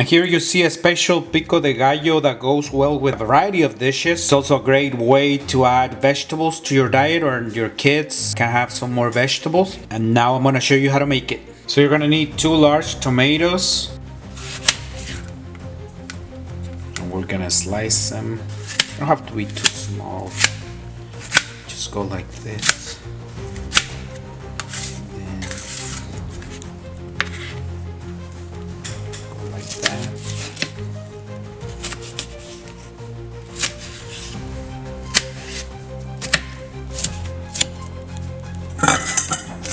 And here you see a special Pico de Gallo that goes well with a variety of dishes. It's also a great way to add vegetables to your diet, or your kids can have some more vegetables. And now I'm gonna show you how to make it. So you're gonna need 2 large tomatoes. And we're gonna slice them. Don't have to be too small. Just go like this. Then go like that.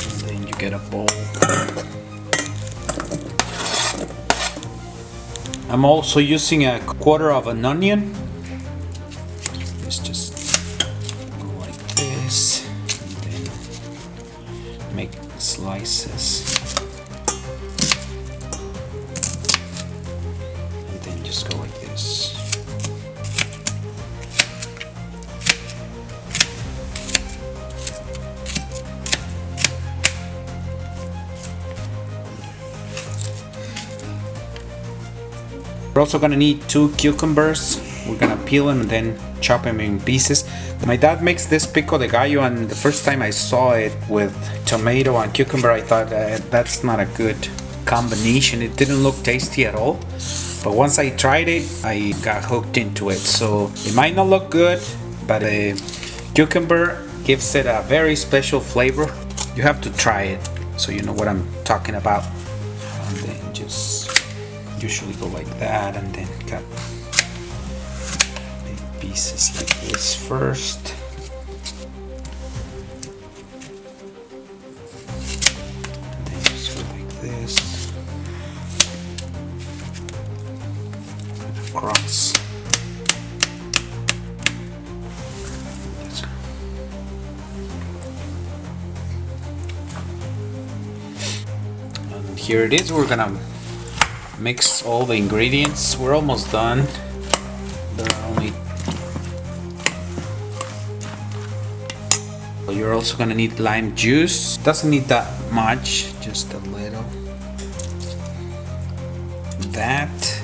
And then you get a bowl. I'm also using a quarter of an onion. Let's just go like this, and then make slices, and then just go like this. We're also gonna need 2 cucumbers. We're gonna peel them and then chop them in pieces. My dad makes this pico de gallo, and the first time I saw it with tomato and cucumber, I thought that's not a good combination. It didn't look tasty at all. But once I tried it, I got hooked into it. So it might not look good, but the cucumber gives it a very special flavor. You have to try it so you know what I'm talking about. And then just usually go like that, and then cut pieces like this first. And then just go like this. Across. And here it is. We're gonna mix all the ingredients. We're almost done. There are only. You're also gonna need lime juice. Doesn't need that much, just a little. That.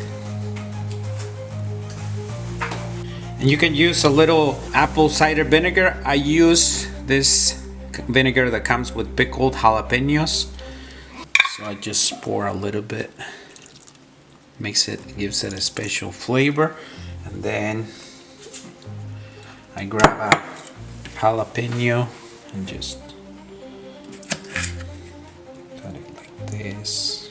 And you can use a little apple cider vinegar. I use this vinegar that comes with pickled jalapeños. So I just pour a little bit. Gives it a special flavor. And then I grab a jalapeno and just cut it like this.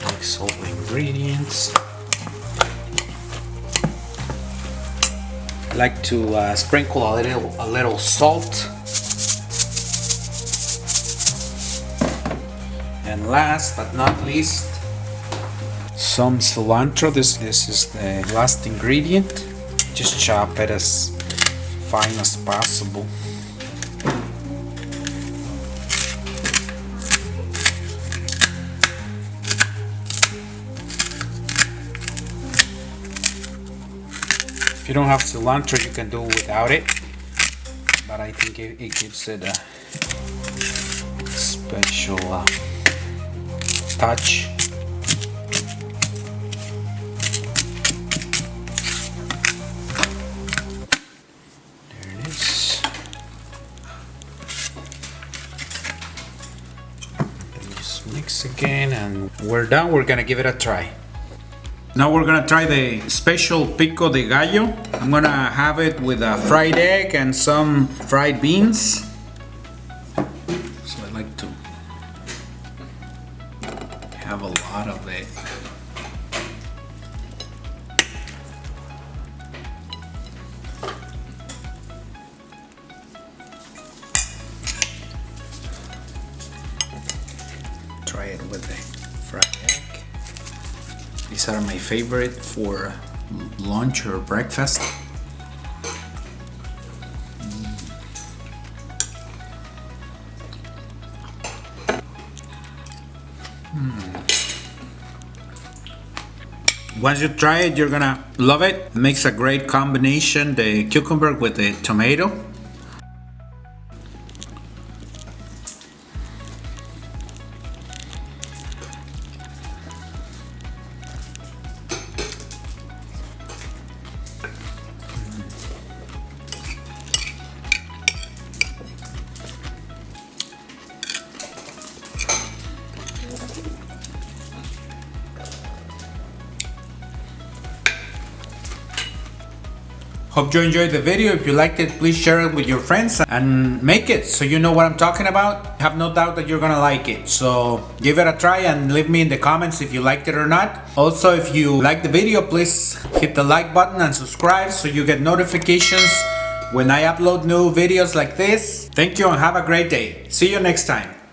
Mix all the ingredients. I like to sprinkle a little salt. And last but not least, some cilantro. This is the last ingredient. Just chop it as fine as possible. If you don't have cilantro, you can do without it, but I think it gives it a special touch. There it is. Just mix again, and we're done. We're gonna give it a try. Now we're gonna try the special Pico de Gallo. I'm gonna have it with a fried egg and some fried beans. So I like to have a lot of it. Try it with the fried egg. These are my favorite for lunch or breakfast. Once you try it, you're gonna love it. It makes a great combination, the cucumber with the tomato. Hope you enjoyed the video. If you liked it, please share it with your friends and make it so you know what I'm talking about. I have no doubt that you're gonna like it. So give it a try and leave me in the comments if you liked it or not. Also, if you like the video, please hit the like button and subscribe so you get notifications when I upload new videos like this. Thank you and have a great day. See you next time.